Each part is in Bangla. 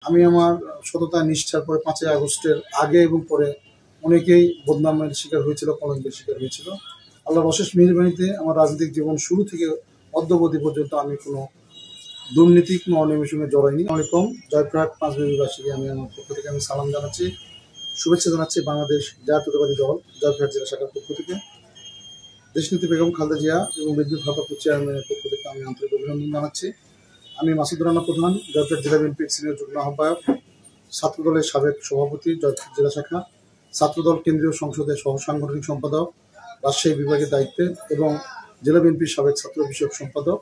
আমি আমার সততা নিষ্ঠার পরে ৫ই আগস্টের আগে এবং পরে অনেকেই বদনামের শিকার হয়েছিল, কলঙ্কের শিকার হয়েছিল। আল্লাহর অশেষ মেহেরবানিতে আমার রাজনৈতিক জীবন শুরু থেকে অদ্যাবধি পর্যন্ত আমি কোনো দুর্নীতি, কোনো অনিয়মের সঙ্গে জড়াইনি। আসসালামু আলাইকুম। জয়পুরহাট পাঁচবিবিবাসীকে আমি আমার পক্ষ থেকে আমি সালাম জানাচ্ছি, শুভেচ্ছা জানাচ্ছি বাংলাদেশ জাতীয়তাবাদী দল জয়পুরহাট জেলা শাখার পক্ষ থেকে। দেশনেত্রী বেগম খালেদা জিয়া এবং বিদ্যুৎ ভারপ্রাপ্ত চেয়ারম্যানের পক্ষ থেকে আমি আন্তরিক অভিনন্দন জানাচ্ছি। আমি মাসুদ রানা প্রধান, জয়পুরহাট জেলা বিএনপির সিনিয়র যুগ্ম আহ্বায়ক, ছাত্রদলের সাবেক সভাপতি জয়পুরহাট জেলা শাখা, ছাত্রদল কেন্দ্রীয় সংসদের সহ সাংগঠনিক সম্পাদক, রাজশাহী বিভাগের দায়িত্বে এবং জেলা বিএনপির সাবেক ছাত্র বিষয়ক সম্পাদক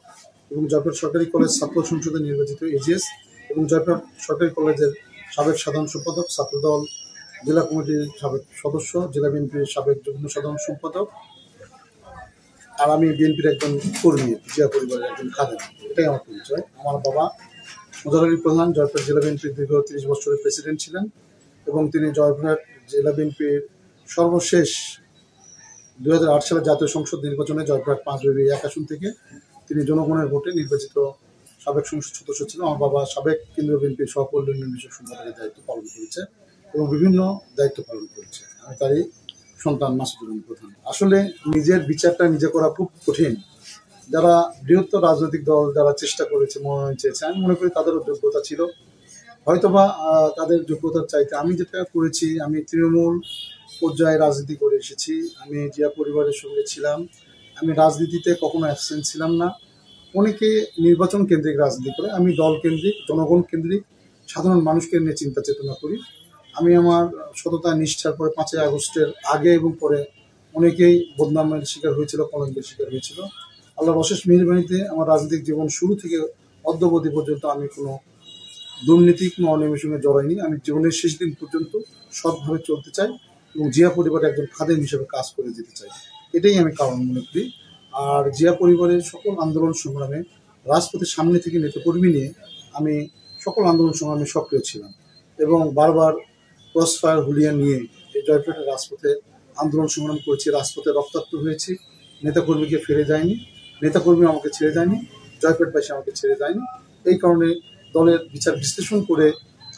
এবং জয়পুরহাট সরকারি কলেজ ছাত্র সংসদে নির্বাচিত এজিএস এবং জয়পুরহাট সরকারি কলেজের সাবেক সাধারণ সম্পাদক, ছাত্রদল জেলা কমিটির সাবেক সদস্য, জেলা বিএনপির সাবেক যুগ্ম সাধারণ সম্পাদক। আর আমি বিএনপির একজন কর্মী, জিয়া পরিবারের একজন খাদেম। এটাই আমার পরিচয়। আমার বাবা মোজার আলী প্রধান জয়পুরহাট জেলা বিএনপির দীর্ঘ 30 বছরের প্রেসিডেন্ট ছিলেন এবং তিনি জয়পুরহাট জেলা বিএনপির সর্বশেষ 2008 সালে জাতীয় সংসদ নির্বাচনে জয়পুরহাট 5 এক আসন থেকে তিনি জনগণের ভোটে নির্বাচিত সাবেক সংসদ সদস্য ছিলেন। আমার বাবা সাবেক কেন্দ্রীয় বিএনপির সহকর্মী বিষয়ক সম্পাদকের দায়িত্ব পালন করেছে এবং বিভিন্ন দায়িত্ব পালন করেছে। আমি তারই সন্তান মাসুদুর রহমান প্রধান। আসলে নিজের বিচারটা নিজে করা খুব কঠিন। যারা বৃহত্তর রাজনৈতিক দল যারা চেষ্টা করেছে, মনোনয়ন চেয়েছে, আমি মনে করি তাদেরও যোগ্যতা ছিল, হয়তোবা তাদের যোগ্যতার চাইতে আমি যেটা করেছি, আমি তৃণমূল পর্যায়ে রাজনীতি করে এসেছি, আমি জিয়া পরিবারের সঙ্গে ছিলাম, আমি রাজনীতিতে কখনো অ্যাবসেন্ট ছিলাম না। অনেকে নির্বাচন কেন্দ্রিক রাজনীতি করে, আমি দল কেন্দ্রিক, জনগণ কেন্দ্রিক, সাধারণ মানুষকে নিয়ে চিন্তা চেতনা করি। আমি আমার সততা নিষ্ঠার পরে 5ই আগস্টের আগে এবং পরে অনেকেই বদনামের শিকার হয়েছিল, কলঙ্কের শিকার হয়েছিল। আল্লাহর অশেষ মেহেরবানিতে আমার রাজনৈতিক জীবন শুরু থেকে অদ্যাবধি পর্যন্ত আমি কোনো দুর্নীতি, কোনো অনিয়মের সঙ্গে জড়াইনি। আমি জীবনের শেষ দিন পর্যন্ত সৎভাবে চলতে চাই এবং জিয়া পরিবারের একজন খাদেম হিসেবে কাজ করে যেতে চাই। এটাই আমি কারণ মনে করি। আর জিয়া পরিবারের সকল আন্দোলন সংগ্রামে রাজপথের সামনে থেকে নেতাকর্মী নিয়ে আমি সকল আন্দোলন সংগ্রামে সক্রিয় ছিলাম এবং বারবার ক্রসফায়ার হুলিয়া নিয়ে এই জয়পুরহাটের রাজপথে আন্দোলন সংগ্রাম করেছি, রাজপথে রক্তাক্ত হয়েছি, নেতাকর্মীকে ফেরে যায়নি, নেতাকর্মী আমাকে ছেড়ে যায়নি, জয়পুরহাটবাসী আমাকে ছেড়ে যায়নি। এই কারণে দলের বিচার বিশ্লেষণ করে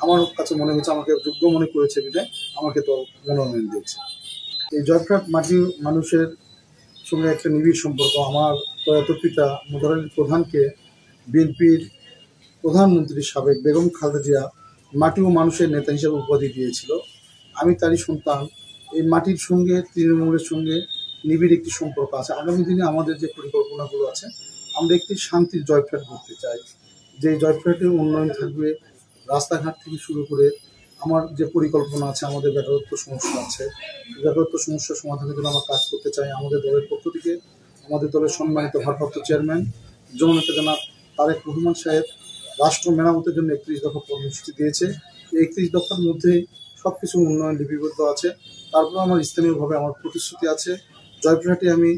আমার কাছে মনে হয়েছে, আমাকে যোগ্য মনে করেছে বিধায় আমাকে দল মনোনয়ন দিয়েছে। এই জয়পুরহাট মাটির মানুষের সঙ্গে একটা নিবিড় সম্পর্ক। আমার প্রয়াত পিতা মোজার আলী প্রধানকে বিএনপির প্রধানমন্ত্রী সাবেক বেগম খালেদা জিয়া মাটি ও মানুষের নেতা হিসেবে উপাধি দিয়েছিল। আমি তারই সন্তান। এই মাটির সঙ্গে তৃণমূলের সঙ্গে নিবিড় একটি সম্পর্ক আছে। আগামী দিনে আমাদের যে পরিকল্পনাগুলো আছে, আমরা একটি শান্তির জয়পুরহাট করতে চাই, যে জয়পুরহাটের উন্নয়ন থাকবে, রাস্তাঘাট থেকে শুরু করে আমার যে পরিকল্পনা আছে, আমাদের বেকারত্ব সমস্যা আছে, বেকারত্ব সমস্যার সমাধানের জন্য আমরা কাজ করতে চাই। আমাদের দলের পক্ষ থেকে আমাদের দলের সম্মানিত ভারপ্রাপ্ত চেয়ারম্যান জননেতা জনাব তারেক রহমান সাহেব রাষ্ট্র মেরামতের জন্য 31 দফা কর্মসূচি দিয়েছে। এই 31 দফার মধ্যে সব কিছু উন্নয়ন লিপিবদ্ধ আছে। তারপর আমার স্থানীয়ভাবে আমার প্রতিশ্রুতি আছে, জয়পুরহাটে আমি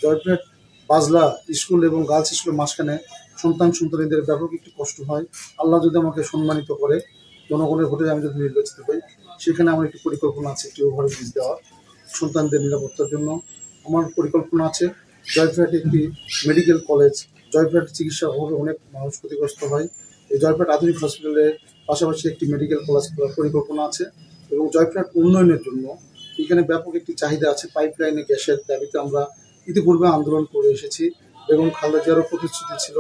জয়পুরহাট বাজলা স্কুল এবং গার্লস স্কুলের মাঝখানে সন্তানদের ব্যাপক একটি কষ্ট হয়। আল্লাহ যদি আমাকে সম্মানিত করে, জনগণের ভোটে আমি যদি নির্বাচিত হই, সেখানে আমার একটি পরিকল্পনা আছে, একটি ওভারব্রিজ দেওয়ার সন্তানদের নিরাপত্তার জন্য। আমার পরিকল্পনা আছে জয়পুরহাটে একটি মেডিকেল কলেজ। জয়পুরহাটে চিকিৎসার অভাবে অনেক মানুষ ক্ষতিগ্রস্ত হয়। এই জয়পুরহাট আধুনিক হসপিটালের পাশাপাশি একটি মেডিকেল কলেজ করার পরিকল্পনা আছে এবং জয়পুরহাট উন্নয়নের জন্য এখানে ব্যাপক একটি চাহিদা আছে। পাইপলাইনে গ্যাসের দাবিতে আমরা ইতিপূর্বে আন্দোলন করে এসেছি। বেগম খালেদা জিয়ারও প্রতিশ্রুতি ছিল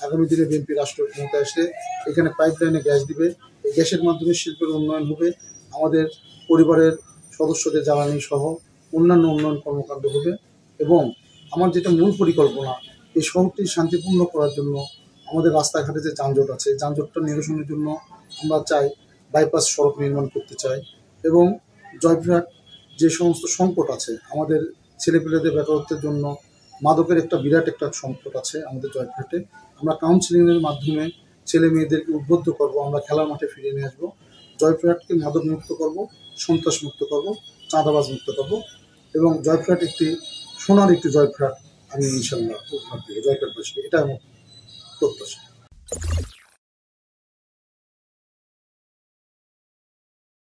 আগামী দিনে বিএনপি রাষ্ট্র ক্ষমতায় আসলে এখানে পাইপলাইনে গ্যাস দিবে, এই গ্যাসের মাধ্যমে শিল্পের উন্নয়ন হবে, আমাদের পরিবারের সদস্যদের জ্বালানি সহ অন্যান্য উন্নয়ন কর্মকাণ্ড হবে। এবং আমার যেটা মূল পরিকল্পনা, এই শহরটি শান্তিপূর্ণ করার জন্য আমাদের রাস্তাঘাটে যে যানজট আছে, যানজটটা নিরসনের জন্য আমরা চাই বাইপাস সড়ক নির্মাণ করতে চাই এবং জয়পুরহাট যে সমস্ত সংকট আছে, আমাদের ছেলেপেলেদের বেকারত্বের জন্য মাদকের একটা বিরাট একটা সংকট আছে আমাদের জয়পুরহাটে। আমরা কাউন্সিলিংয়ের মাধ্যমে ছেলে মেয়েদেরকে উদ্বুদ্ধ করব, আমরা খেলার মাঠে ফিরিয়ে নিয়ে আসবো, জয়পুরহাটকে মাদক মুক্ত করব, সন্ত্রাস মুক্ত করব, চাঁদাবাজ মুক্ত করব এবং জয়পুরহাট একটি সোনার একটি জয়পুরহাট আমি ইনশাল্লাহ উপহার দেবো জয়পুরহাটবাসীকে। এটা আমার প্রত্যাশা।